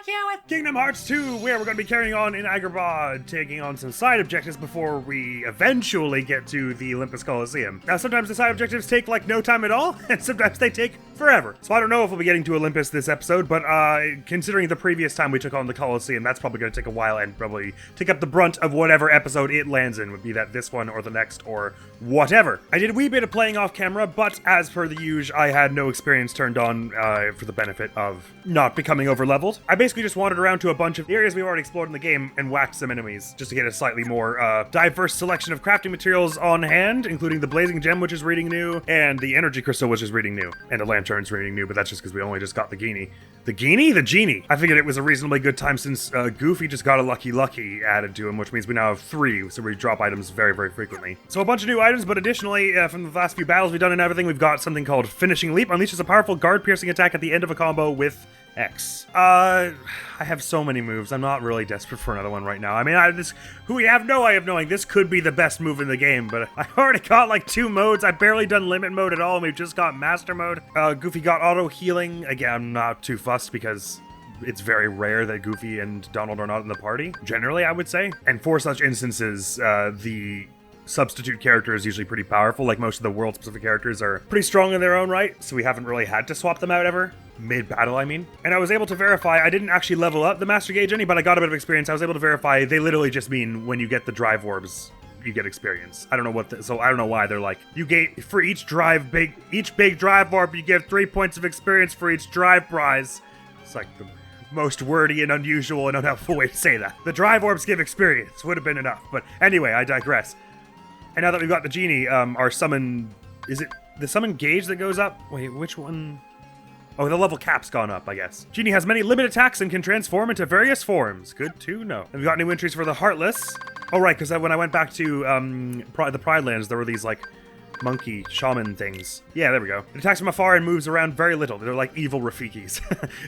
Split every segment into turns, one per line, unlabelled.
fuck you with Kingdom Hearts 2, where we're going to be carrying on in Agrabah, taking on some side objectives before we eventually get to the Olympus Coliseum. Now, sometimes the side objectives take, like, no time at all, and sometimes they take forever. So I don't know if we'll be getting to Olympus this episode, but considering the previous time we took on the Coliseum, that's probably going to take a while and probably take up the brunt of whatever episode it lands in, would be that this one or the next or whatever. I did a wee bit of playing off camera, but as per the usual, I had no experience turned on for the benefit of not becoming over-leveled. I basically just wandered around to a bunch of areas we've already explored in the game and whacked some enemies, just to get a slightly more diverse selection of crafting materials on hand, including the Blazing Gem, which is reading new, and the Energy Crystal, which is reading new, and a Lantern's reading new, but that's just because we only just got the Genie. The Genie? The Genie! I figured it was a reasonably good time since Goofy just got a Lucky added to him, which means we now have 3, so we drop items very, very frequently. So a bunch of new items, but additionally, from the last few battles we've done and everything, we've got something called Finishing Leap. Unleashes a powerful guard-piercing attack at the end of a combo with X. I have so many moves. I'm not really desperate for another one right now. I mean, who we have no way of knowing. This could be the best move in the game, but I already got like 2 modes. I've barely done limit mode at all, and we've just got master mode. Goofy got auto healing. Again, I'm not too fussed because it's very rare that Goofy and Donald are not in the party. Generally, I would say. And for such instances, the substitute character is usually pretty powerful. Like most of the world-specific characters are pretty strong in their own right, so we haven't really had to swap them out ever. Mid-battle, I mean. And I was able to verify, I didn't actually level up the Master Gauge any, but I got a bit of experience. I was able to verify they literally just mean when you get the drive orbs, you get experience. I don't know so I don't know why they're like, you get, for each big drive orb, you give 3 points of experience for each drive prize. It's like the most wordy and unusual and unhelpful way to say that. The drive orbs give experience, would have been enough, but anyway, I digress. And now that we've got the Genie, our summon, is it the summon gauge that goes up? Wait, which one? Oh, the level cap's gone up, I guess. Genie has many limited attacks and can transform into various forms. Good to know. And we've got new entries for the Heartless. Oh, right, because when I went back to the Pride Lands, there were these, like, monkey shaman things. Yeah, there we go. It attacks from afar and moves around very little. They're like evil Rafikis.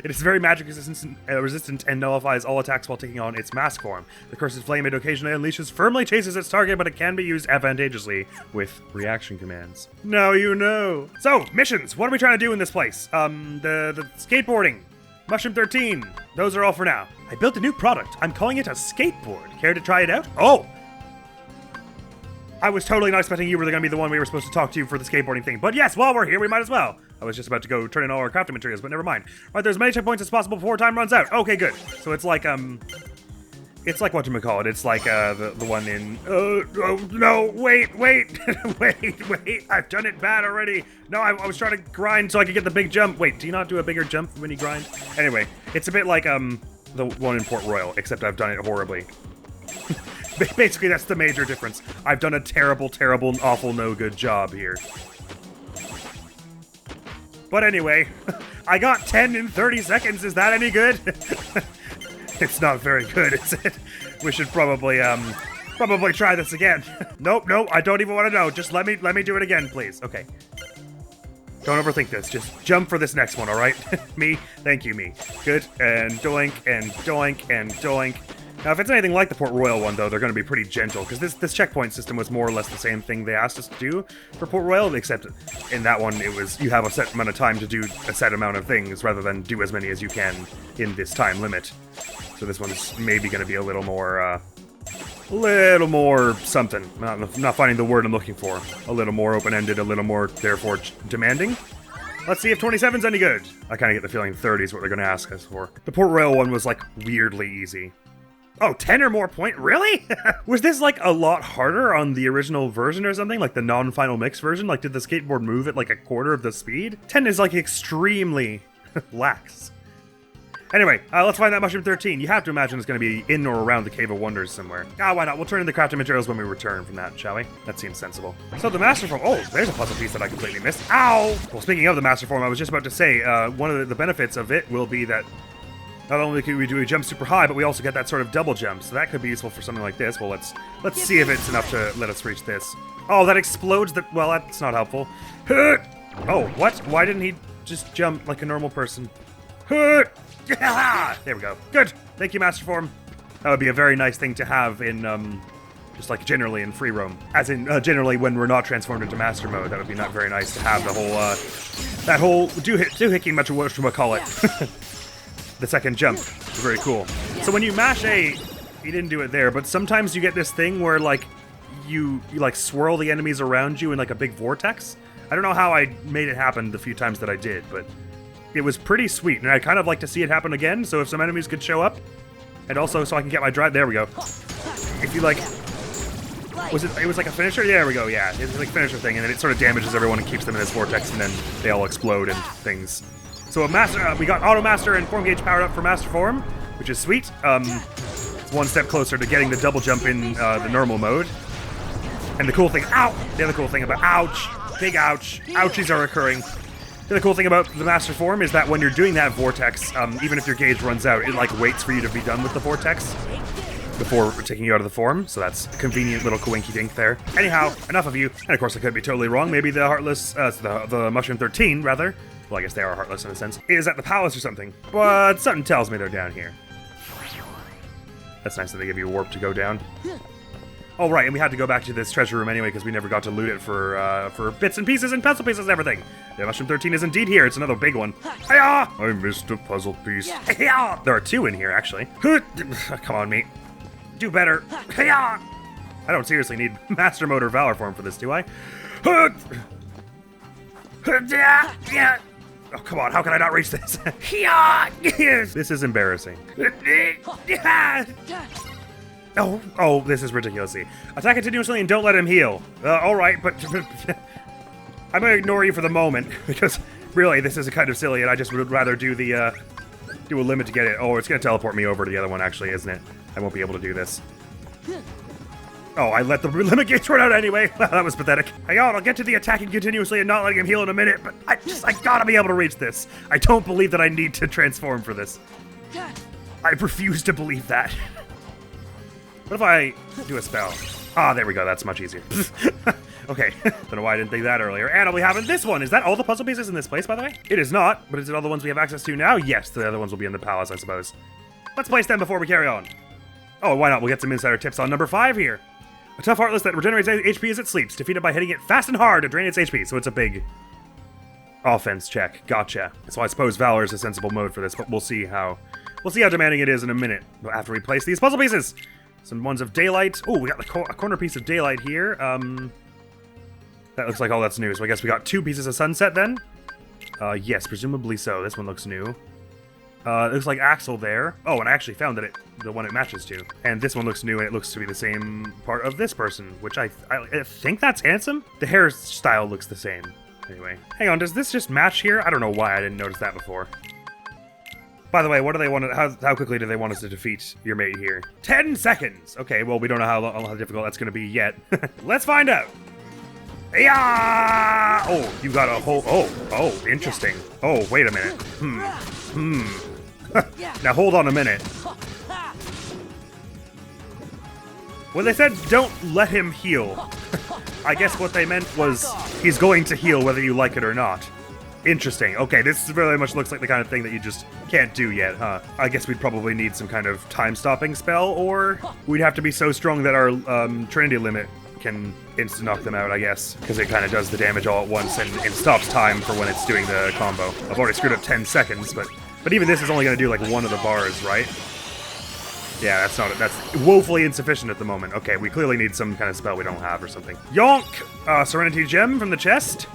It is very magic resistant and nullifies all attacks while taking on its mask form. The Cursed Flame it occasionally unleashes firmly chases its target, but it can be used advantageously with reaction commands. Now you know. So, missions. What are we trying to do in this place? The skateboarding. Mushroom 13. Those are all for now. I built a new product. I'm calling it a skateboard. Care to try it out? Oh! I was totally not expecting you were going to be the one we were supposed to talk to for the skateboarding thing. But yes, while we're here, we might as well. I was just about to go turn in all our crafting materials, but never mind. All right, there's as many checkpoints as possible before time runs out. Okay, good. So it's like, it's like whatchamacallit. It's like, the one in, no, wait, wait, I've done it bad already. No, I was trying to grind so I could get the big jump. Wait, do you not do a bigger jump when you grind? Anyway, it's a bit like, the one in Port Royal, except I've done it horribly. Basically, that's the major difference. I've done a terrible, awful, no good job here. But anyway, I got 10 in 30 seconds. Is that any good? It's not very good, is it? We should probably try this again. Nope, I don't even want to know. Just let me do it again, please. Okay. Don't overthink this. Just jump for this next one, all right? Me? Thank you, me. Good. And doink, and doink, and doink. Now, if it's anything like the Port Royal one, though, they're going to be pretty gentle, because this checkpoint system was more or less the same thing they asked us to do for Port Royal, except in that one, it was you have a set amount of time to do a set amount of things, rather than do as many as you can in this time limit. So this one's maybe going to be a little more something. I'm not finding the word I'm looking for. A little more open-ended, a little more, therefore, demanding. Let's see if 27's any good. I kind of get the feeling 30 is what they're going to ask us for. The Port Royal one was, like, weirdly easy. Oh, 10 or more point? Really? Was this, like, a lot harder on the original version or something? Like, the non-final mix version? Like, did the skateboard move at, like, a quarter of the speed? 10 is, like, extremely lax. Anyway, let's find that Mushroom 13. You have to imagine it's going to be in or around the Cave of Wonders somewhere. Why not? We'll turn in the crafting materials when we return from that, shall we? That seems sensible. So the Master Form... Oh, there's a puzzle piece that I completely missed. Ow! Well, speaking of the Master Form, I was just about to say, one of the benefits of it will be that not only can we do a jump super high, but we also get that sort of double jump, so that could be useful for something like this. Well, let's see if it's enough to let us reach this. Oh, that explodes the... Well, that's not helpful. Oh, what? Why didn't he just jump like a normal person? There we go. Good. Thank you, Master Form. That would be a very nice thing to have in, just like generally in free roam. As in, generally when we're not transformed into Master Mode, that would be not very nice to have the whole, that whole doohickey much worse from a call it. the second jump. It's very cool. So when you mash A, you didn't do it there, but sometimes you get this thing where like you like swirl the enemies around you in like a big vortex. I don't know how I made it happen the few times that I did, but it was pretty sweet, and I'd kind of like to see it happen again, so if some enemies could show up, and also so I can get my drive, there we go. If you like, it was like a finisher? There we go, yeah. It's like a finisher thing, and then it sort of damages everyone and keeps them in this vortex, and then they all explode and things. So we got Auto Master and Form Gauge powered up for Master Form, which is sweet. It's one step closer to getting the double jump in the normal mode. And the cool thing, ow! The other cool thing about, ouch! Big ouch. Ouchies are occurring. The other cool thing about the Master Form is that when you're doing that vortex, even if your gauge runs out, it like waits for you to be done with the vortex before taking you out of the form, so that's a convenient little coinky-dink there. Anyhow, enough of you. And of course I could be totally wrong. Maybe the Heartless, the Mushroom 13, rather. Well, I guess they are Heartless in a sense. Is at the palace or something. But something tells me they're down here. That's nice that they give you a warp to go down. Oh, right, and we had to go back to this treasure room anyway because we never got to loot it for bits and pieces and puzzle pieces and everything. The Mushroom 13 is indeed here. It's another big one. Hi-ya! I missed a puzzle piece. Hi-ya! There are two in here, actually. Come on, mate. Do better. Hi-ya! I don't seriously need Master Mode or Valor Form for this, do I? Oh, come on, how can I not reach this? This is embarrassing. Oh, this is ridiculous. Attack continuously and don't let him heal. Alright, but I'm gonna ignore you for the moment, because really, this is kind of silly, and I just would rather do the, do a limit to get it. Oh, it's gonna teleport me over to the other one, actually, isn't it? I won't be able to do this. Oh, I let the limit gauge run out anyway. That was pathetic. Hey, I'll get to the attacking continuously and not letting him heal in a minute, but I gotta be able to reach this. I don't believe that I need to transform for this. I refuse to believe that. What if I do a spell? Ah, there we go. That's much easier. Okay. Don't know why I didn't think that earlier. And I'll be having this one. Is that all the puzzle pieces in this place, by the way? It is not, but is it all the ones we have access to now? Yes, the other ones will be in the palace, I suppose. Let's place them before we carry on. Oh, why not? We'll get some insider tips on number 5 here. A tough Heartless that regenerates HP as it sleeps, defeated by hitting it fast and hard to drain its HP, so it's a big offense check. Gotcha. So I suppose Valor is a sensible mode for this, but we'll see how demanding it is in a minute after we place these puzzle pieces. Some ones of Daylight. Oh, we got a corner piece of Daylight here. That looks like all that's new, so I guess we got 2 pieces of Sunset then? Yes, presumably so. This one looks new. It looks like Axel there. Oh, and I actually found that the one it matches to. And this one looks new, and it looks to be the same part of this person, which I think that's Handsome. The hairstyle looks the same. Anyway, hang on, does this just match here? I don't know why I didn't notice that before. By the way, what do they want? How quickly do they want us to defeat your mate here? 10 seconds. Okay, well, we don't know how difficult that's going to be yet. Let's find out. Yeah! Oh, you got a whole. Oh, interesting. Oh, wait a minute. Now hold on a minute. When they said don't let him heal, I guess what they meant was he's going to heal whether you like it or not. Interesting. Okay, this very much looks like the kind of thing that you just can't do yet, huh? I guess we'd probably need some kind of time-stopping spell, or we'd have to be so strong that our Trinity limit can insta-knock them out, I guess, because it kind of does the damage all at once and stops time for when it's doing the combo. I've already screwed up 10 seconds, but even this is only going to do like one of the bars, right? Yeah, that's woefully insufficient at the moment. Okay, we clearly need some kind of spell we don't have or something. Yonk! Serenity Gem from the chest.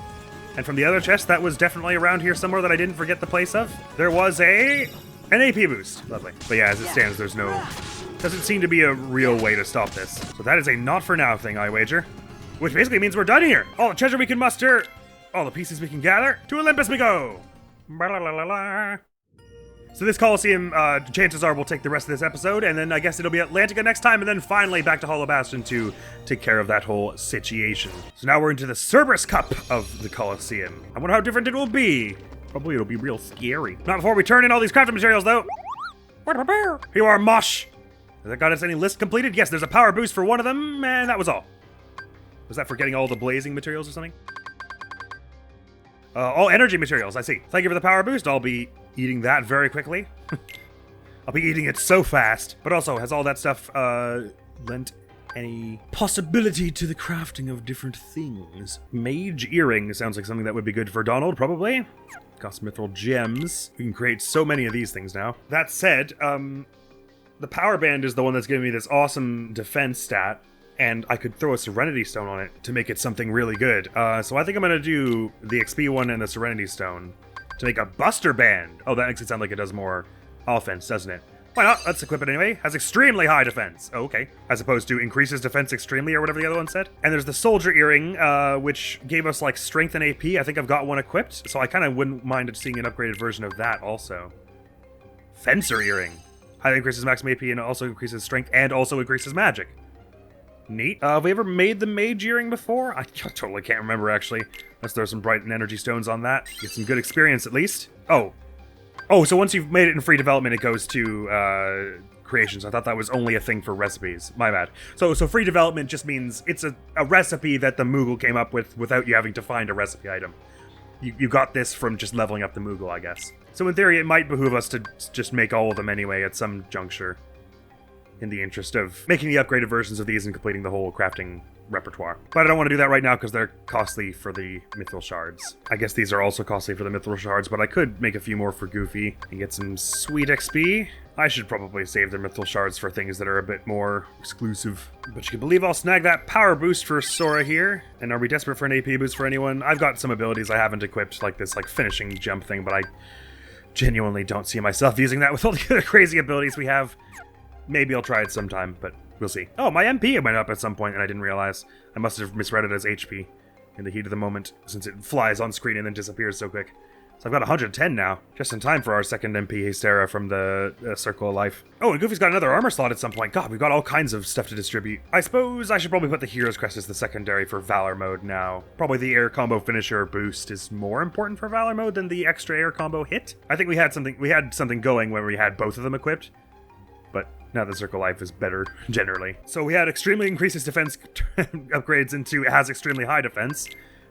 And from the other chest, that was definitely around here somewhere that I didn't forget the place of. There was an AP boost. Lovely. But yeah, as it stands, doesn't seem to be a real way to stop this. So that is a not for now thing, I wager. Which basically means we're done here. All the treasure we can muster, all the pieces we can gather, to Olympus we go. So this Coliseum, chances are we'll take the rest of this episode, and then I guess it'll be Atlantica next time, and then finally back to Hollow Bastion to take care of that whole situation. So now we're into the Cerberus Cup of the Coliseum. I wonder how different it will be. Probably it'll be real scary. Not before we turn in all these crafting materials, though. Here you are, Mosh. Has that got us any list completed? Yes, there's a power boost for one of them, and that was all. Was that for getting all the blazing materials or something? All energy materials, I see. Thank you for the power boost. I'll be eating that very quickly. I'll be eating it so fast. But also, has all that stuff lent any possibility to the crafting of different things? Mage earring sounds like something that would be good for Donald, probably. Got some mithril gems. We can create so many of these things now. That said, the power band is the one that's giving me this awesome defense stat, and I could throw a Serenity Stone on it to make it something really good. So I think I'm gonna do the XP one and the Serenity Stone to make a Buster Band. Oh, that makes it sound like it does more offense, doesn't it? Why not? Let's equip it anyway. Has extremely high defense. Oh, okay. As opposed to increases defense extremely or whatever the other one said. And there's the Soldier Earring, which gave us like strength and AP. I think I've got one equipped, so I kind of wouldn't mind seeing an upgraded version of that also. Fencer Earring. Highly increases maximum AP and also increases strength and also increases magic. Neat. Have we ever made the Mage Earring before? I totally can't remember, actually. Let's throw some Bright and Energy Stones on that. Get some good experience, at least. Oh, so once you've made it in free development, it goes to creations. I thought that was only a thing for recipes. My bad. So free development just means it's a recipe that the Moogle came up with without you having to find a recipe item. You got this from just leveling up the Moogle, I guess. So in theory, it might behoove us to just make all of them anyway at some juncture, in the interest of making the upgraded versions of these and completing the whole crafting repertoire. But I don't want to do that right now because they're costly for the Mithril Shards. I guess these are also costly for the Mithril Shards, but I could make a few more for Goofy and get some sweet XP. I should probably save the Mithril Shards for things that are a bit more exclusive. But you can believe I'll snag that power boost for Sora here. And are we desperate for an AP boost for anyone? I've got some abilities I haven't equipped, like this finishing jump thing, but I genuinely don't see myself using that with all the other crazy abilities we have. Maybe I'll try it sometime, but we'll see. Oh, my MP went up at some point and I didn't realize. I must have misread it as HP in the heat of the moment, since it flies on screen and then disappears so quick. So I've got 110 now, just in time for our second MP Hystera from the Circle of Life. Oh, and Goofy's got another armor slot at some point. God, we've got all kinds of stuff to distribute. I suppose I should probably put the Hero's Crest as the secondary for Valor mode now. Probably the air combo finisher boost is more important for Valor mode than the extra air combo hit. I think we had something going when we had both of them equipped, but now the Circle Life is better, generally. So we had extremely increases defense upgrades into it has extremely high defense.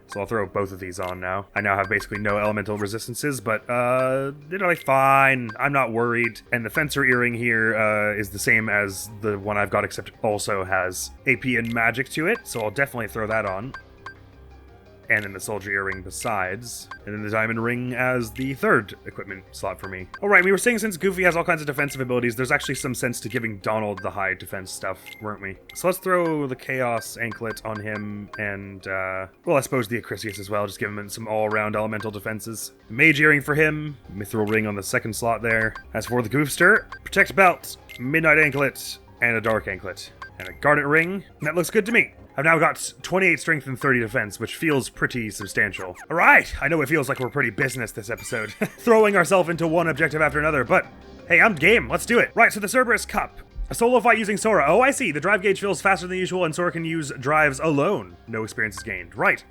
So I'll throw both of these on now. I now have basically no elemental resistances, but it'll be fine. I'm not worried. And the Fencer Earring here is the same as the one I've got, except also has AP and magic to it. So I'll definitely throw that on. And then the Soldier Earring besides. And then the Diamond Ring as the third equipment slot for me. Alright, we were saying since Goofy has all kinds of defensive abilities, there's actually some sense to giving Donald the high defense stuff, weren't we? So let's throw the Chaos Anklet on him and, well, I suppose the Acrisius as well, just give him some all-around elemental defenses. The Mage Earring for him, Mithril Ring on the second slot there. As for the Goofster, Protect Belt, Midnight Anklet, and a Dark Anklet. And a Garnet Ring, and that looks good to me. I've now got 28 strength and 30 defense, which feels pretty substantial. Alright, I know it feels like we're pretty business this episode, throwing ourselves into one objective after another, but hey, I'm game, let's do it. Right, so the Cerberus Cup. A solo fight using Sora. Oh, I see, the drive gauge fills faster than usual and Sora can use drives alone. No experience is gained. Right.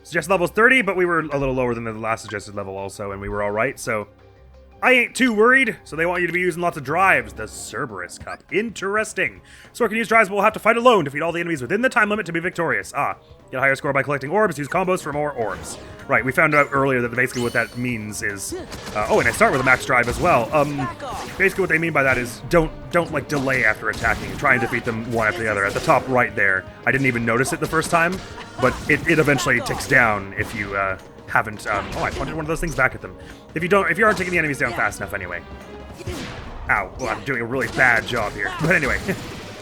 Suggested level's 30, but we were a little lower than the last suggested level also, and we were alright, so I ain't too worried. So they want you to be using lots of drives. The Cerberus Cup. Interesting. Sora can use drives, but will have to fight alone to defeat all the enemies within the time limit to be victorious. Ah, get a higher score by collecting orbs. Use combos for more orbs. Right, we found out earlier that basically what that means is... oh, and I start with a max drive as well. Basically what they mean by that is don't like delay after attacking. Try and defeat them one after the other. At the top right there. I didn't even notice it the first time, but it eventually ticks down if you haven't... oh, I pointed one of those things back at them. If you aren't taking the enemies down fast enough anyway. Ow. Well, I'm doing a really bad job here. But anyway,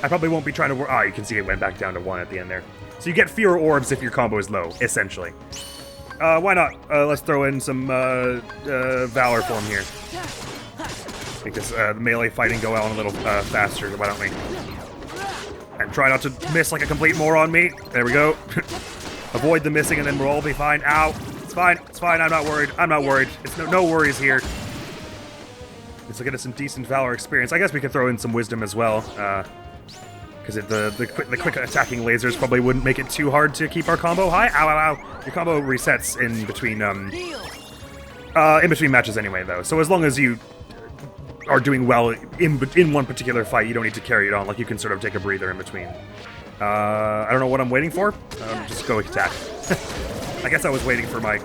I probably won't be trying to work... oh, you can see it went back down to 1 at the end there. So you get fewer orbs if your combo is low, essentially. Why not? Let's throw in some Valor form here. Make this melee fighting go on a little faster. Why don't we? And try not to miss like a complete moron, me. There we go. Avoid the missing and then we'll all be fine. Ow. It's fine. It's fine. I'm not worried. I'm not worried. It's no worries here. Let's get us some decent Valor experience. I guess we could throw in some Wisdom as well. Because the quick attacking lasers probably wouldn't make it too hard to keep our combo high. Ow, ow, ow. Your combo resets in between matches anyway, though. So as long as you are doing well in one particular fight, you don't need to carry it on. Like, you can sort of take a breather in between. I don't know what I'm waiting for. Just go attack. I guess I was waiting for my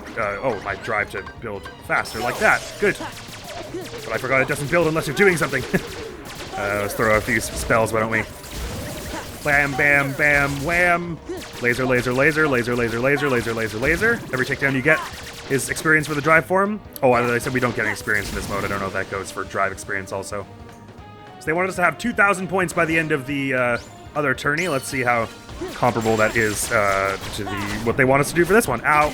my drive to build faster, like that. Good. But I forgot it doesn't build unless you're doing something. Let's throw a few spells, why don't we? Bam, bam, bam, wham. Laser, laser, laser, laser, laser, laser, laser, laser, laser. Every takedown you get is experience for the drive form. Oh, I said we don't get any experience in this mode. I don't know if that goes for drive experience also. So they wanted us to have 2,000 points by the end of the other tourney. Let's see how comparable that is to what they want us to do for this one. Ow.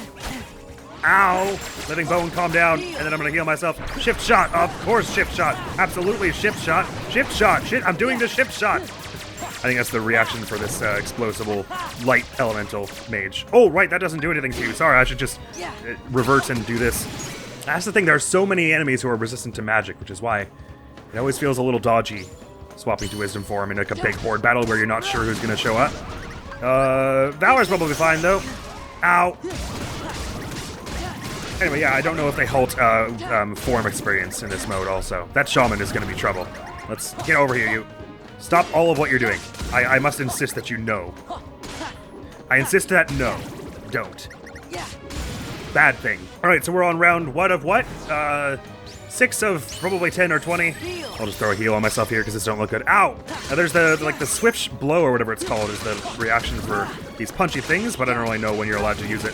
Ow! Letting Bone calm down, and then I'm gonna heal myself. Shift shot, of course shift shot. Absolutely shift shot. Shift shot, shit, I'm doing the shift shot. I think that's the reaction for this explosible light elemental mage. Oh, right, that doesn't do anything to you. Sorry, I should just revert and do this. That's the thing, there are so many enemies who are resistant to magic, which is why it always feels a little dodgy swapping to wisdom form in like a big horde battle where you're not sure who's gonna show up. Valor's probably fine though. Ow. Anyway, yeah, I don't know if they halt form experience in this mode also. That shaman is going to be trouble. Let's get over here, you. Stop all of what you're doing. I must insist that you know. I insist that no. Don't. Bad thing. Alright, so we're on round what of what? 6 of probably 10 or 20. I'll just throw a heal on myself here because this don't look good. Ow! Now there's the swift blow or whatever it's called is the reaction for these punchy things, but I don't really know when you're allowed to use it.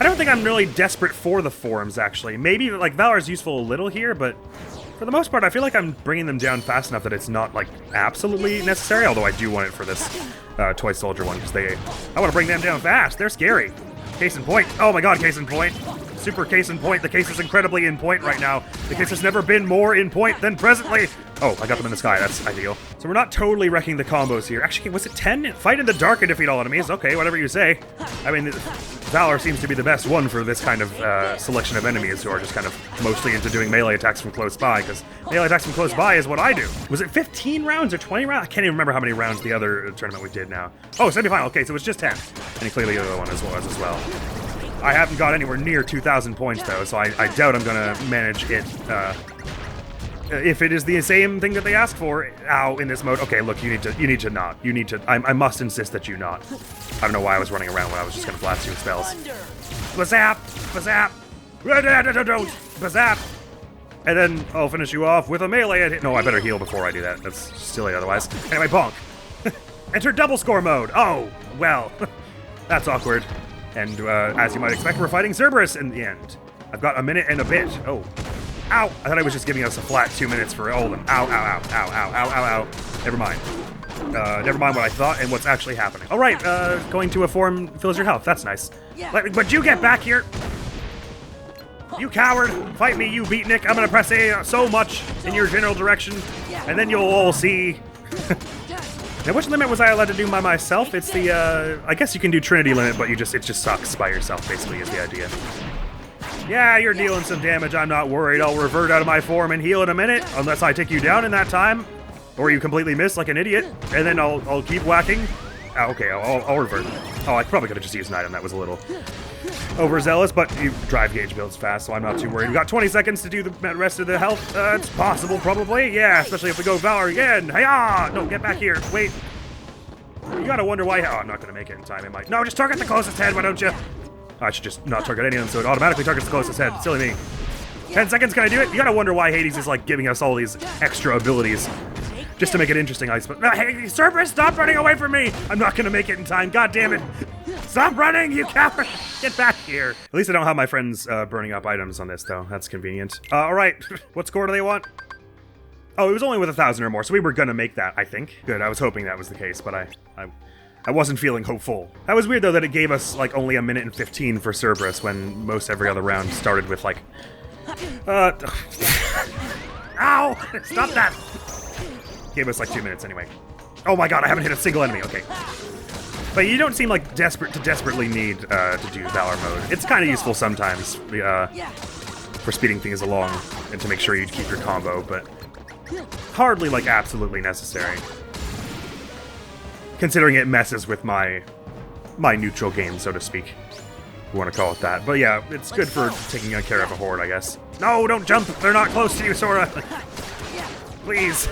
I don't think I'm really desperate for the forms, actually. Maybe, like, Valor's useful a little here, but for the most part, I feel like I'm bringing them down fast enough that it's not, like, absolutely necessary, although I do want it for this Toy Soldier one, because I want to bring them down fast. They're scary. Case in point. Oh my god, case in point. Super case in point. The case is incredibly in point right now. The case has never been more in point than presently. Oh, I got them in the sky. That's ideal. So we're not totally wrecking the combos here. Actually, was it 10? Fight in the dark and defeat all enemies. Okay, whatever you say. I mean, Valor seems to be the best one for this kind of selection of enemies who are just kind of mostly into doing melee attacks from close by, because melee attacks from close by is what I do. Was it 15 rounds or 20 rounds? I can't even remember how many rounds the other tournament we did now. Oh, semifinal. Okay, so it was just 10. And clearly the other one was as well. I haven't got anywhere near 2,000 points though, so I doubt I'm gonna manage it. If it is the same thing that they ask for, in this mode. Okay, look, you need to not. You need to. I must insist that you not. I don't know why I was running around when I was just gonna blast you with spells. Bazap, bazap, don't bazap, and then I'll finish you off with a melee hit. No, I better heal before I do that. That's silly otherwise. Anyway, bonk. Enter double score mode. Oh, well, that's awkward. And as you might expect, we're fighting Cerberus in the end. I've got a minute and a bit. Oh. Ow! I thought I was just giving us a flat 2 minutes for all of them. Ow, ow, ow, ow, ow, ow, ow, ow. Never mind. Never mind what I thought and what's actually happening. All right, going to a form fills your health. That's nice. But you get back here. You coward. Fight me, you beatnik. I'm going to press A so much in your general direction, and then you'll all see. Now, which limit was I allowed to do by myself? It's the, I guess you can do Trinity limit, but it just sucks by yourself, basically, is the idea. Yeah, you're dealing some damage, I'm not worried. I'll revert out of my form and heal in a minute, unless I take you down in that time. Or you completely miss like an idiot, and then I'll keep whacking. Okay, I'll revert. Oh, I probably could have just used an item, that was a little overzealous, but you drive gauge builds fast, so I'm not too worried. We got 20 seconds to do the rest of the health. It's possible, probably. Yeah, especially if we go Valor again. Hiya! No, get back here. Wait. You gotta wonder why. Oh, I'm not gonna make it in time. It might. No, just target the closest head, why don't you? I should just not target any of them, so it automatically targets the closest head. Silly me. 10 seconds, can I do it? You gotta wonder why Hades is, like, giving us all these extra abilities. Just to make it interesting, I suppose. No, hey, Cerberus, stop running away from me! I'm not gonna make it in time, god damn it! Stop running, you coward! Get back here! At least I don't have my friends burning up items on this, though. That's convenient. Alright, what score do they want? Oh, it was only with 1,000 or more, so we were gonna make that, I think. Good, I was hoping that was the case, but I wasn't feeling hopeful. That was weird, though, that it gave us, like, only a minute and 15 for Cerberus, when most every other round started with, like... Ow! Stop that! Gave us, like, 2 minutes, anyway. Oh my god, I haven't hit a single enemy, okay. But you don't seem, like, desperately need to do Valor mode. It's kind of useful sometimes, for speeding things along, and to make sure you keep your combo, but... hardly, like, absolutely necessary. Considering it messes with my neutral game, so to speak. If you want to call it that. But yeah, it's good for taking care of a horde, I guess. No, don't jump! They're not close to you, Sora! Please!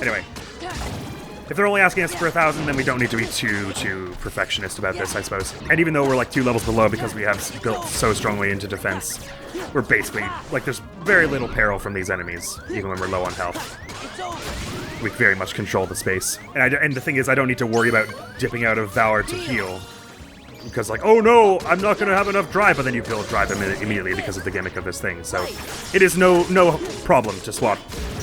Anyway. If they're only asking us for 1,000, then we don't need to be too perfectionist about this, I suppose. And even though we're like 2 levels below because we have built so strongly into defense, we're basically, like, there's very little peril from these enemies, even when we're low on health. We very much control the space. And the thing is, I don't need to worry about dipping out of Valor to heal. because like, oh no, I'm not gonna have enough drive, but then you build drive immediately because of the gimmick of this thing. So it is no problem to swap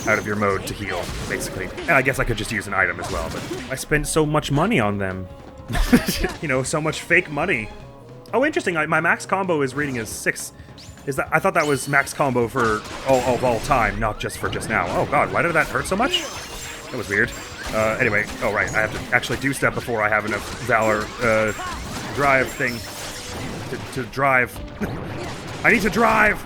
out of your mode to heal, basically. And I guess I could just use an item as well, but I spent so much money on them. You know, so much fake money. Oh, interesting. My max combo is reading as 6. I thought that was max combo for all time, not just for just now. Oh god, why did that hurt so much? That was weird. Anyway, oh right, I have to actually do stuff before I have enough Valor drive thing to drive. I need to drive!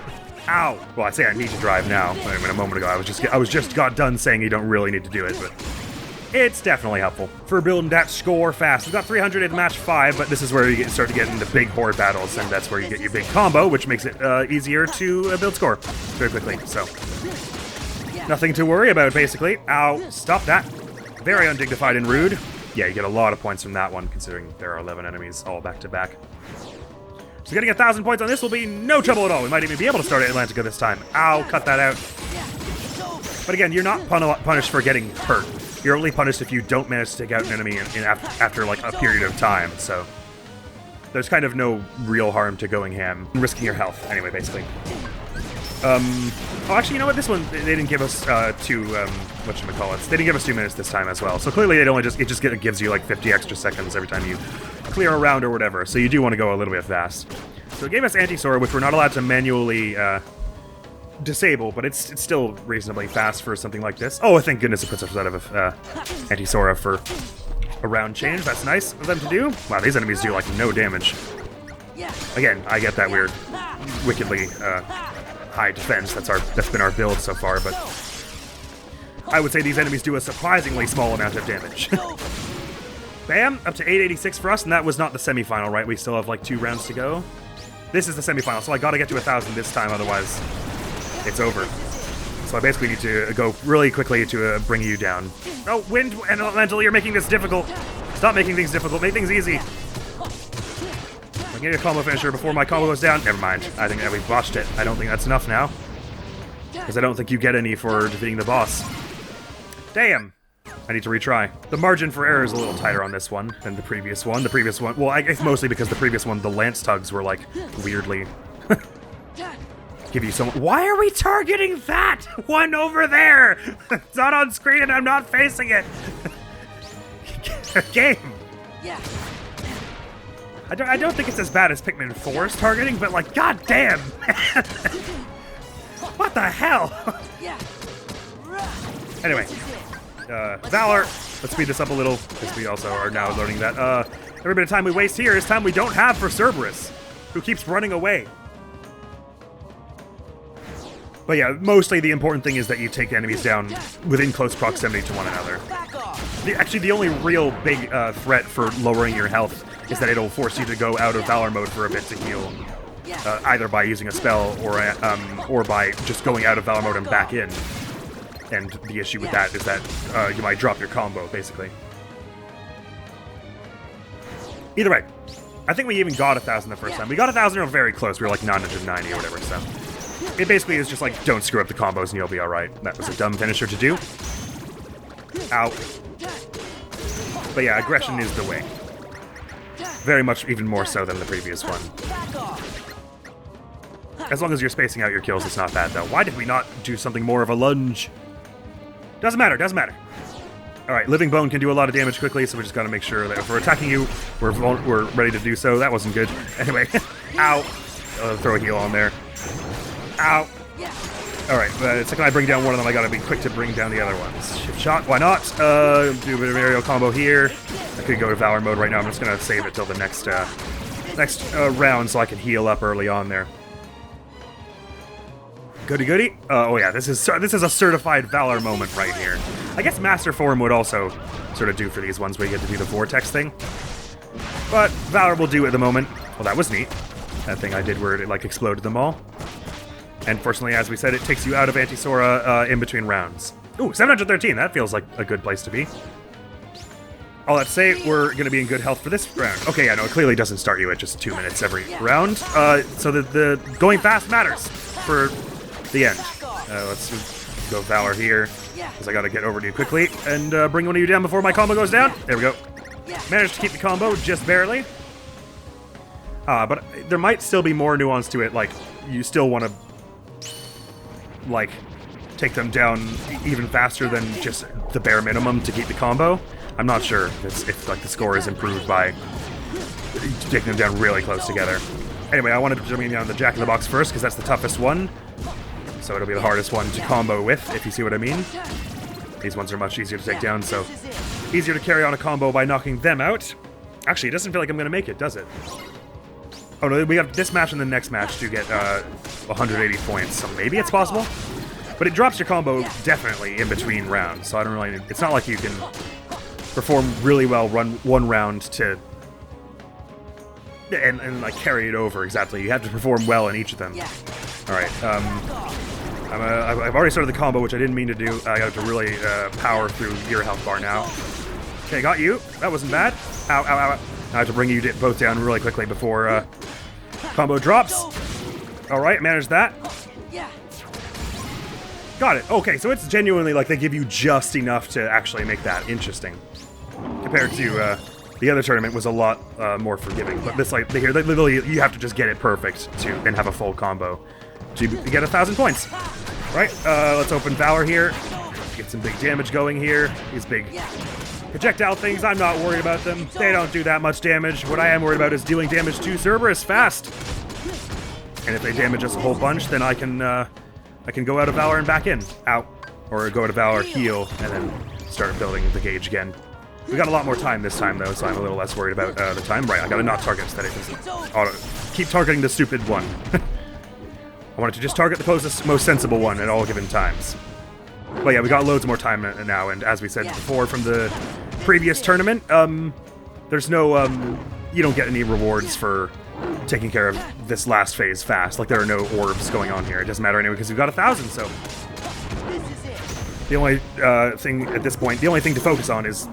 Ow! Well, I say I need to drive now. I mean, a moment ago, I was just got done saying you don't really need to do it, but it's definitely helpful for building that score fast. We've got 300 in match 5, but this is where you start to get into big horde battles, and that's where you get your big combo, which makes it easier to build score very quickly. So nothing to worry about, basically. Ow! Stop that! Very undignified and rude. Yeah, you get a lot of points from that one, considering there are 11 enemies all back to back. So getting 1,000 points on this will be no trouble at all. We might even be able to start at Atlantica this time. Ow, cut that out. But again, you're not punished for getting hurt. You're only punished if you don't manage to take out an enemy after like a period of time, so there's kind of no real harm to going ham and risking your health, anyway, basically. Oh, actually, you know what? This one, they didn't give us whatchamacallits. They didn't give us 2 minutes this time as well. So clearly, it just gives you like 50 extra seconds every time you clear a round or whatever. So you do want to go a little bit fast. So it gave us anti-Sora, which we're not allowed to manually disable, but it's still reasonably fast for something like this. Oh, thank goodness it puts us out of anti-Sora for a round change. That's nice of them to do. Wow, these enemies do like no damage. Again, I get that we're wickedly high defense. That's been our build so far, but I would say these enemies do a surprisingly small amount of damage. Bam! Up to 886 for us, and that was not the semi-final, right? We still have like 2 rounds to go. This is the semi-final, so I gotta get to 1,000 this time, otherwise it's over. So I basically need to go really quickly to bring you down. Oh, Wind and Elemental, you're making this difficult. Stop making things difficult, make things easy. I get a combo finisher before my combo goes down. Never mind. I think that we've botched it. I don't think that's enough now. Because I don't think you get any for defeating the boss. Damn! I need to retry. The margin for error is a little tighter on this one than the previous one. The previous one, well, I guess mostly because the previous one, the lance tugs were like weirdly give you so much. Why are we targeting that one over there? It's not on screen and I'm not facing it. Game. Yeah. I don't think it's as bad as Pikmin 4's targeting, but like, goddamn! What the hell? Anyway, Valor. Let's speed this up a little, because we also are now learning that every bit of time we waste here is time we don't have for Cerberus, who keeps running away. But yeah, mostly the important thing is that you take enemies down within close proximity to one another. Actually, the only real big threat for lowering your health is that it'll force you to go out of Valor mode for a bit to heal, either by using a spell or by just going out of Valor mode and back in. And the issue with that is that you might drop your combo, basically. Either way, I think we even got 1,000 the first time. We got 1,000 or very close. We were like 990 or whatever, so it basically is just like, don't screw up the combos and you'll be alright. That was a dumb finisher to do. Ow. But yeah, aggression is the way. Very much even more so than the previous one. As long as you're spacing out your kills, it's not bad, though. Why did we not do something more of a lunge? Doesn't matter, doesn't matter. Alright, Living Bone can do a lot of damage quickly, so we just gotta make sure that if we're attacking you, we're ready to do so. That wasn't good. Anyway, ow. Throw a heal on there. Ow. Alright, the second I bring down one of them, I gotta be quick to bring down the other ones. Shift shot, why not? Do a bit of aerial combo here. I could go to Valor mode right now. I'm just gonna save it till the next round so I can heal up early on there. Goody goody. Oh yeah, this is a certified Valor moment right here. I guess Master Form would also sort of do for these ones where you get to do the vortex thing. But Valor will do at the moment. Well, that was neat. That thing I did where it like exploded them all. And fortunately, as we said, it takes you out of Anti-Sora in between rounds. Ooh, 713, that feels like a good place to be. All that to say, we're going to be in good health for this round. Okay, yeah, no, it clearly doesn't start you at just 2 minutes every round. So the going fast matters for the end. Let's go Valor here, because I got to get over to you quickly and bring one of you down before my combo goes down. There we go. Managed to keep the combo just barely. But there might still be more nuance to it, like, you still want to, like, take them down even faster than just the bare minimum to keep the combo. I'm not sure if like, the score is improved by taking them down really close together. Anyway, I wanted to bring down the Jack-in-the-Box first, because that's the toughest one. So it'll be the hardest one to combo with, if you see what I mean. These ones are much easier to take down, so easier to carry on a combo by knocking them out. Actually, it doesn't feel like I'm going to make it, does it? Oh no, we have this match and the next match to get 180 points, so maybe it's possible. But it drops your combo definitely in between rounds, so I don't really... It's not like you can perform really well, run one round to... And like carry it over, exactly. You have to perform well in each of them. Alright, I've already started the combo, which I didn't mean to do. I have to really power through your health bar now. Okay, got you. That wasn't bad. Ow, ow, ow. I have to bring you both down really quickly before combo drops. Alright, managed that. Got it. Okay, so it's genuinely like they give you just enough to actually make that interesting. Compared to the other tournament was a lot more forgiving. But this, like, here, literally, you have to just get it perfect and have a full combo to get 1,000 points. Right, let's open Valor here. Get some big damage going here. These big projectile things, I'm not worried about them. They don't do that much damage. What I am worried about is dealing damage to Cerberus fast. And if they damage us a whole bunch, then I can go out of Valor and back in. Out. Or go out of Valor, heal, and then start building the gauge again. We got a lot more time this time, though, so I'm a little less worried about the time. Right, I gotta not target instead. Keep targeting the stupid one. I wanted to just target the closest, most sensible one at all given times. But yeah, we got loads more time now, and as we said before from the previous tournament, there's no, you don't get any rewards for taking care of this last phase fast. Like, there are no orbs going on here. It doesn't matter anyway, because we've got 1,000, so... The only thing at this point, the only thing to focus on is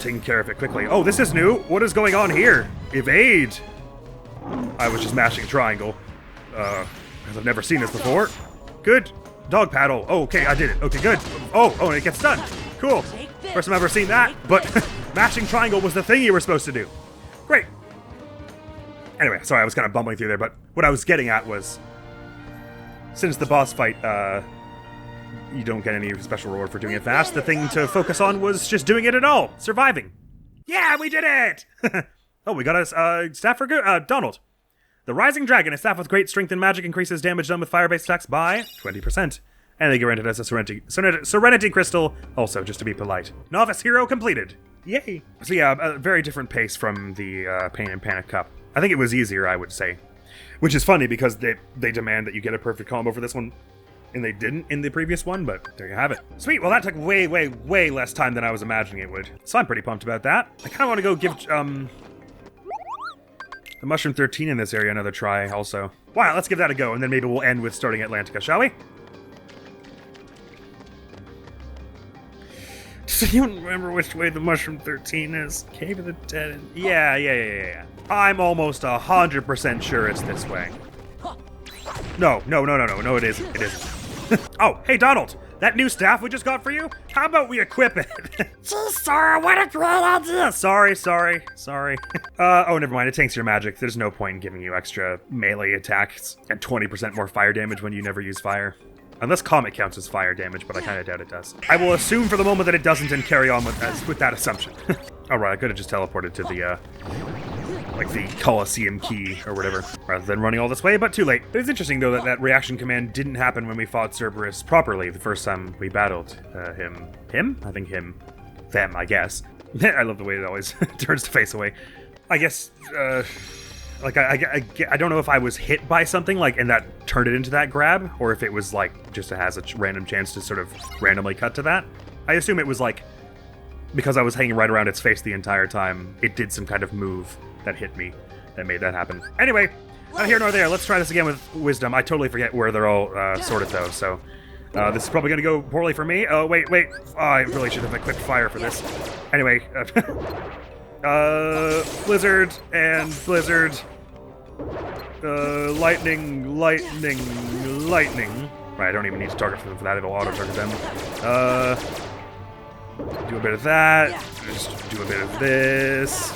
taking care of it quickly. Oh, this is new! What is going on here? Evade! I was just mashing triangle. Because I've never seen this before. Good. Dog paddle. Oh, okay, I did it. Okay, good. Oh, and it gets stunned. Cool. First time I've ever seen that, but mashing triangle was the thing you were supposed to do. Great. Anyway, sorry, I was kind of bumbling through there, but what I was getting at was, since the boss fight, you don't get any special reward for doing it fast, the thing to focus on was just doing it at all. Surviving. Yeah, we did it! Oh, we got a staff for Donald. The Rising Dragon, a staff with great strength and magic, increases damage done with fire-based attacks by 20%. And they granted us a Serenity Crystal, also, just to be polite. Novice Hero completed. Yay! So yeah, a very different pace from the Pain and Panic Cup. I think it was easier, I would say. Which is funny, because they demand that you get a perfect combo for this one, and they didn't in the previous one, but there you have it. Sweet, well that took way, way, way less time than I was imagining it would. So I'm pretty pumped about that. I kind of want to go give, the Mushroom 13 in this area another try, also. Wow, let's give that a go, and then maybe we'll end with starting Atlantica, shall we? Does anyone remember which way the Mushroom 13 is? Cave of the Dead? Yeah. I'm almost 100% sure it's this way. No, it isn't. It isn't. Oh, hey, Donald! That new staff we just got for you? How about we equip it? Gee, Sora, what a great idea! Sorry. Oh, never mind. It tanks your magic. There's no point in giving you extra melee attacks and 20% more fire damage when you never use fire. Unless Comet counts as fire damage, but I kind of doubt it does. I will assume for the moment that it doesn't and carry on with that assumption. Alright, I could have just teleported to the, like the Colosseum key or whatever, rather than running all this way, but too late. But it's interesting, though, that reaction command didn't happen when we fought Cerberus properly the first time we battled him. Him? I think him. Them, I guess. I love the way it always turns to face away. I guess, like, I don't know if I was hit by something, like, and that turned it into that grab, or if it was, like, just has a random chance to sort of randomly cut to that. I assume it was, like, because I was hanging right around its face the entire time, it did some kind of move that hit me that made that happen. Anyway, not here nor there. Let's try this again with Wisdom. I totally forget where they're all sorted, though, so this is probably going to go poorly for me. Oh, wait. Oh, I really should have equipped fire for this. Anyway, Blizzard and Blizzard. Lightning. Right, I don't even need to target them for that. It'll auto-target them. Do a bit of that. Just do a bit of this.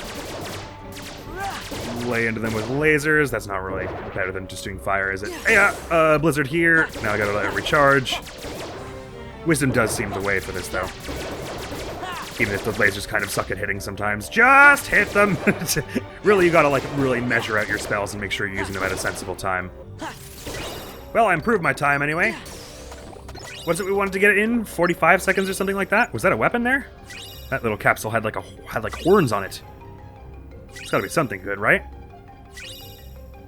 lay into them with lasers. That's not really better than just doing fire, is it? Yeah, blizzard here. Now I gotta let it recharge. Wisdom does seem the way for this, though. Even if the lasers kind of suck at hitting sometimes. Just hit them! Really, you gotta, like, really measure out your spells and make sure you're using them at a sensible time. Well, I improved my time anyway. What's it we wanted to get it in? 45 seconds or something like that? Was that a weapon there? That little capsule had like horns on it. It's gotta be something good, right?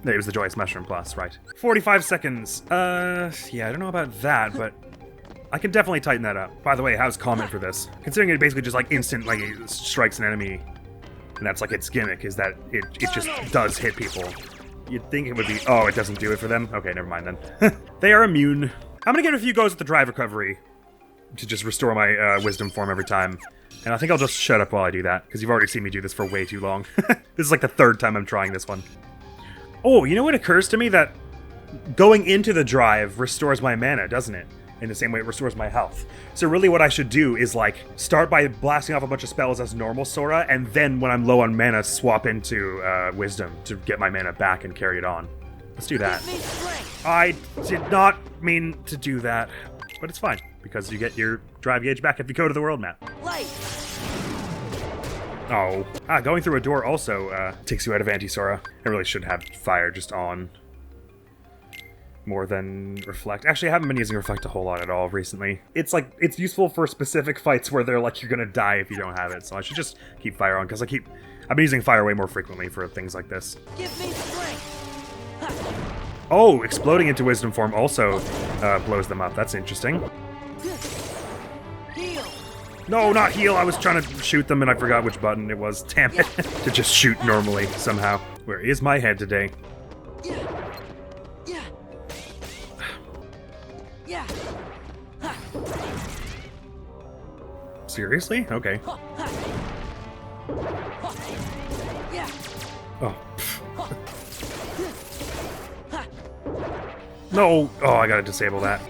It was the Joyous Mushroom Plus, right. 45 seconds. Yeah, I don't know about that, but I can definitely tighten that up. By the way, how's comment for this? Considering it basically just like instant, like it strikes an enemy, and that's like its gimmick, is that it just does hit people. You'd think it would be, oh, it doesn't do it for them? Okay, never mind then. They are immune. I'm gonna give it a few goes at the drive recovery to just restore my wisdom form every time. And I think I'll just shut up while I do that, because you've already seen me do this for way too long. This is like the third time I'm trying this one. Oh, you know what occurs to me? That going into the drive restores my mana, doesn't it? In the same way it restores my health. So really what I should do is like start by blasting off a bunch of spells as normal Sora, and then when I'm low on mana, swap into wisdom to get my mana back and carry it on. Let's do that. I did not mean to do that, but it's fine, because you get your drive gauge back if you go to the world map. Oh. Going through a door also takes you out of anti-Sora. I really should have fire just on more than reflect. Actually, I haven't been using reflect a whole lot at all recently. It's like, it's useful for specific fights where they're like, you're gonna die if you don't have it, so I should just keep fire on, because I've been using fire way more frequently for things like this.
Give me strength.
Oh, exploding into wisdom form also blows them up. That's interesting.
Heal.
No, not heal. I was trying to shoot them and I forgot which button it was. Damn it. To just shoot normally somehow. Where is my head today? Seriously? Okay. Oh. No! Oh, I gotta disable that.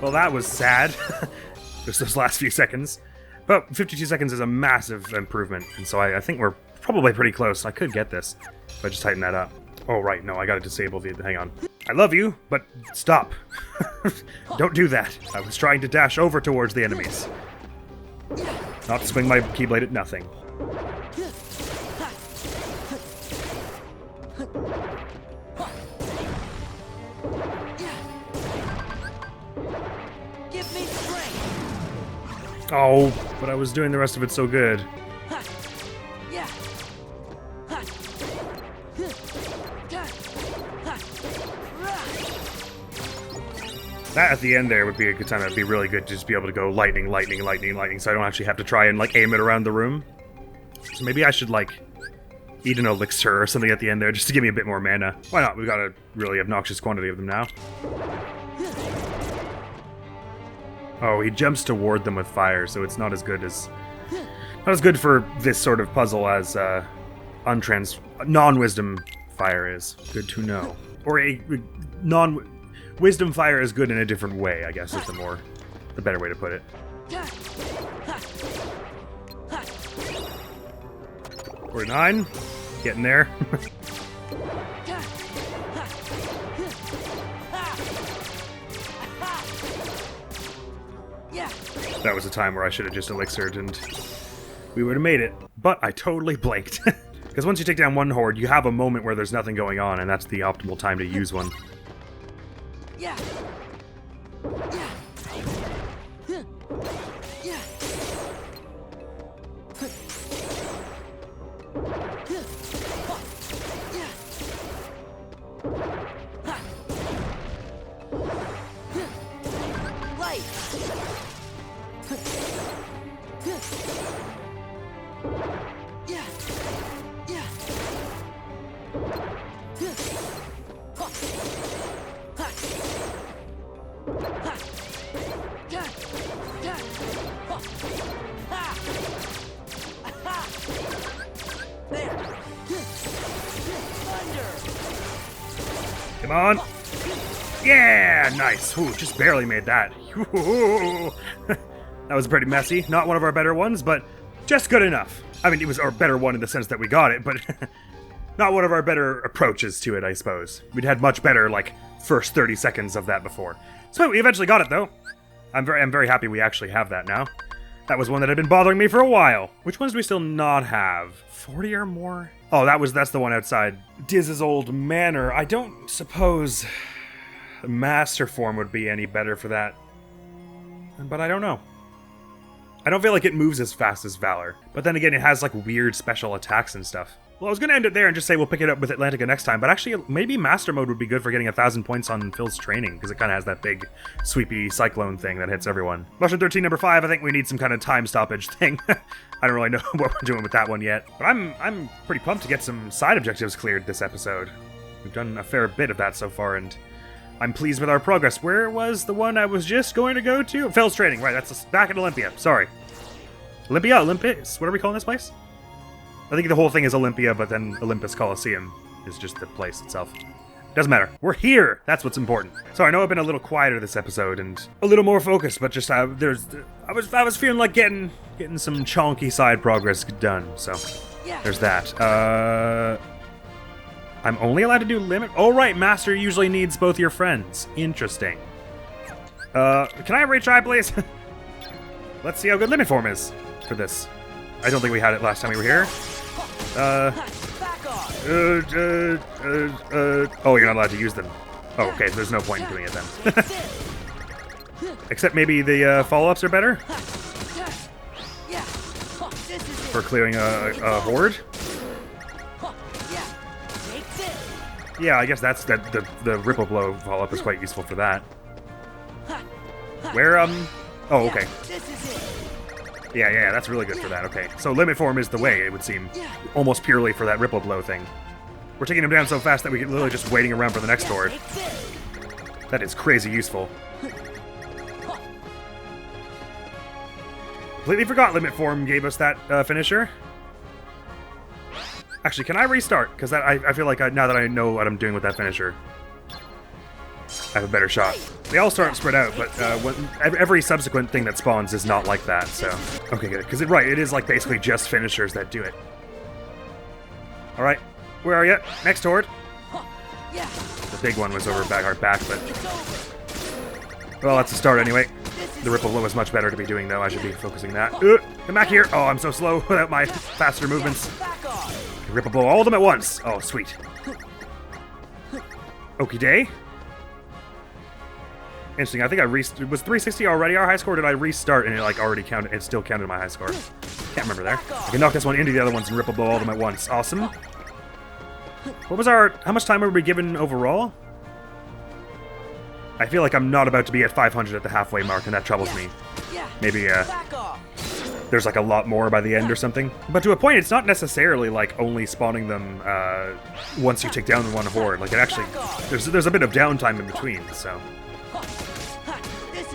Well, that was sad. Just those last few seconds. But 52 seconds is a massive improvement, and so I think we're probably pretty close. I could get this if I just tighten that up. Oh, right, no, I gotta disable the... Hang on. I love you, but stop. Don't do that. I was trying to dash over towards the enemies. Not swing my Keyblade at nothing.
Give me strength.
Oh, but I was doing the rest of it so good. That at the end there would be a good time. It'd be really good to just be able to go lightning, lightning, lightning, lightning, so I don't actually have to try and like aim it around the room. So maybe I should like eat an elixir or something at the end there just to give me a bit more mana. Why not? We've got a really obnoxious quantity of them now. Oh, he jumps toward them with fire, so it's not as good for this sort of puzzle as non-wisdom fire is. Good to know. Or a wisdom fire is good in a different way, I guess is the better way to put it. 49, getting there. That was a time where I should have just elixired and we would have made it. But I totally blanked. Because once you take down one horde, you have a moment where there's nothing going on, and that's the optimal time to use one. Come on! Yeah, nice. Ooh, just barely made that. That was pretty messy. Not one of our better ones, but just good enough. I mean, it was our better one in the sense that we got it, but not one of our better approaches to it, I suppose. We'd had much better, like, first 30 seconds of that before. So we eventually got it, though. I'm very happy we actually have that now. That was one that had been bothering me for a while. Which ones do we still not have? 40 or more? Oh, that's the one outside Diz's old manor. I don't suppose Master Form would be any better for that. But I don't know. I don't feel like it moves as fast as Valor. But then again, it has like weird special attacks and stuff. Well, I was going to end it there and just say we'll pick it up with Atlantica next time, but actually maybe Master Mode would be good for getting 1,000 points on Phil's training, because it kind of has that big, sweepy cyclone thing that hits everyone. Mushroom 13, number 5, I think we need some kind of time stoppage thing. I don't really know what we're doing with that one yet. But I'm pretty pumped to get some side objectives cleared this episode. We've done a fair bit of that so far, and I'm pleased with our progress. Where was the one I was just going to go to? Phil's training, right, that's back at Olympia, sorry. Olympus, what are we calling this place? I think the whole thing is Olympia, but then Olympus Coliseum is just the place itself. Doesn't matter. We're here! That's what's important. So I know I've been a little quieter this episode and a little more focused, but just I was feeling like getting some chonky side progress done. So there's that. I'm only allowed to do limit. Oh right, Master usually needs both your friends. Interesting. Can I retry, please? Let's see how good limit form is for this. I don't think we had it last time we were here. Oh, you're not allowed to use them. Oh, okay, there's no point in doing it then. Except maybe the follow-ups are better? For clearing a horde? Yeah, I guess that's the Ripple Blow follow-up is quite useful for that. Where, oh, okay. Yeah, that's really good for that, okay. So limit form is the way, it would seem. Almost purely for that Ripple Blow thing. We're taking him down so fast that we get literally just waiting around for the next horde. That is crazy useful. Completely forgot limit form gave us that finisher. Actually, can I restart? Because I feel like now that I know what I'm doing with that finisher, I have a better shot. They all start spread out, but every subsequent thing that spawns is not like that, so... Okay, good. Because it is like basically just finishers that do it. Alright, where are you? Next horde. The big one was over our back, but... Well, that's a start anyway. The Ripple Blow is much better to be doing, though. I should be focusing that. Come back here! Oh, I'm so slow without my faster movements. Ripple Blow all of them at once! Oh, sweet. Okie day. Interesting. I think it was 360 already our high score. Or did I restart and it like already counted? It still counted my high score. Can't remember there. I can knock this one into the other ones and Ripple Blow all of them at once. Awesome. What was how much time were we given overall? I feel like I'm not about to be at 500 at the halfway mark, and that troubles me. Maybe there's like a lot more by the end or something. But to a point, it's not necessarily like only spawning them once you take down one horde. Like it actually, there's a bit of downtime in between. So.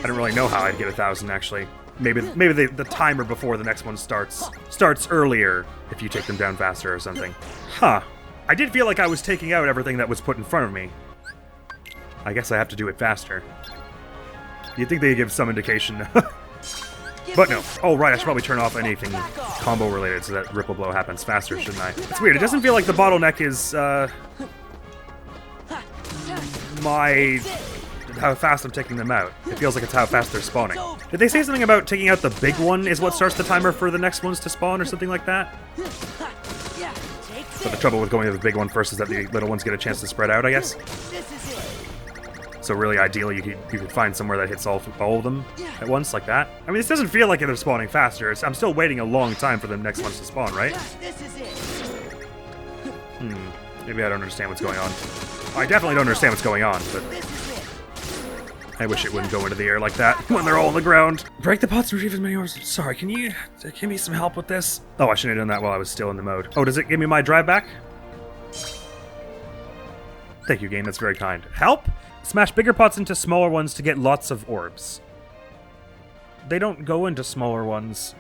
I don't really know how I'd get 1,000 actually. Maybe the timer before the next one starts earlier if you take them down faster or something. Huh. I did feel like I was taking out everything that was put in front of me. I guess I have to do it faster. You'd think they'd give some indication. But no. Oh right, I should probably turn off anything combo related so that Ripple Blow happens faster, shouldn't I? It's weird, it doesn't feel like the bottleneck is how fast I'm taking them out. It feels like it's how fast they're spawning. Did they say something about taking out the big one is what starts the timer for the next ones to spawn or something like that? But the trouble with going to the big one first is that the little ones get a chance to spread out, I guess. So really ideally you could find somewhere that hits all of them at once like that. I mean, this doesn't feel like they're spawning faster. I'm still waiting a long time for the next ones to spawn, right? Maybe I don't understand what's going on. I definitely don't understand what's going on, but... I wish it wouldn't go into the air like that when they're all on the ground. Break the pots and retrieve as many ores. Sorry, can you give me some help with this? Oh, I shouldn't have done that while I was still in the mode. Oh, does it give me my drive back? Thank you, game. That's very kind. Help? Smash bigger pots into smaller ones to get lots of orbs. They don't go into smaller ones.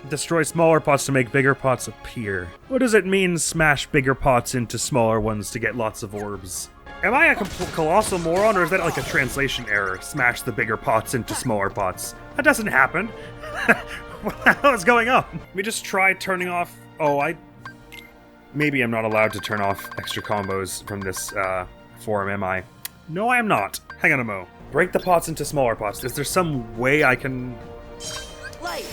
Destroy smaller pots to make bigger pots appear. What does it mean, smash bigger pots into smaller ones to get lots of orbs? Am I a colossal moron, or is that like a translation error? Smash the bigger pots into smaller pots. That doesn't happen. What the hell is going on? Let me just try turning off... Oh, maybe I'm not allowed to turn off extra combos from this forum, am I? No, I am not. Hang on a mo. Break the pots into smaller pots. Is there some way I can...
Light.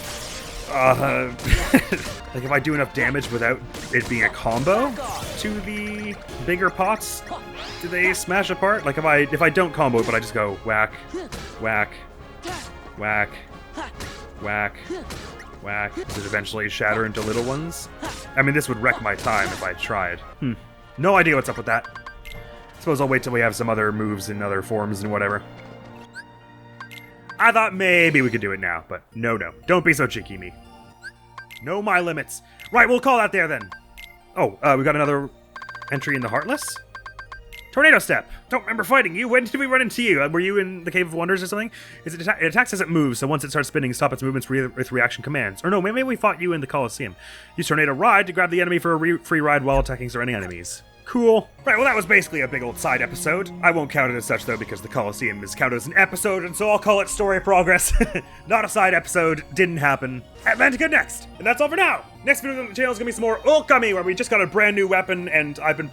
Like if I do enough damage without it being a combo to the bigger pots, do they smash apart? Like if I don't combo it, but I just go whack, whack, whack, whack, whack, does it eventually shatter into little ones? I mean, this would wreck my time if I tried. No idea what's up with that. Suppose I'll wait till we have some other moves in other forms and whatever. I thought maybe we could do it now, but no. Don't be so cheeky, me. Know my limits. Right, we'll call that there then. Oh, we got another entry in the Heartless? Tornado Step. Don't remember fighting you. When did we run into you? Were you in the Cave of Wonders or something? It attacks as it moves, so once it starts spinning, stop its movements with reaction commands. Or no, maybe we fought you in the Coliseum. Use Tornado Ride to grab the enemy for a free ride while attacking surrounding enemies. Cool. Right, well that was basically a big old side episode. I won't count it as such though because the Coliseum is counted as an episode, and so I'll call it story progress. Not a side episode, didn't happen. Atlantica next! And that's all for now! Next video on the channel is gonna be some more Okami, where we just got a brand new weapon, and I haven't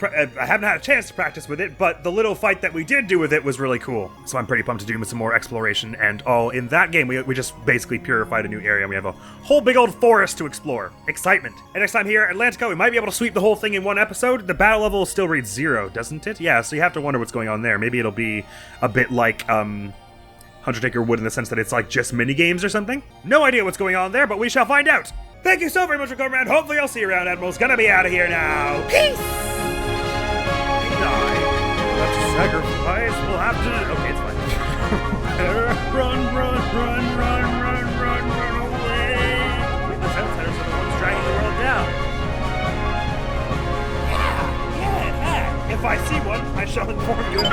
had a chance to practice with it, but the little fight that we did do with it was really cool. So I'm pretty pumped to do some more exploration, and all in that game, we just basically purified a new area, and we have a whole big old forest to explore. Excitement. And next time here at Atlantica, we might be able to sweep the whole thing in one episode. The battle level still reads 0, doesn't it? Yeah, so you have to wonder what's going on there. Maybe it'll be a bit like, Hunter Taker Wood in the sense that it's like just mini-games or something? No idea what's going on there, but we shall find out! Thank you so very much for coming around. Hopefully I'll see you around. Admiral's gonna be out of here now. Peace! Die. That's a sacrifice. We'll have to... Okay, it's fine. Run away! Wait, the Outsiders are the ones dragging the world down. Yeah, heck. If I see one, I shall inform you.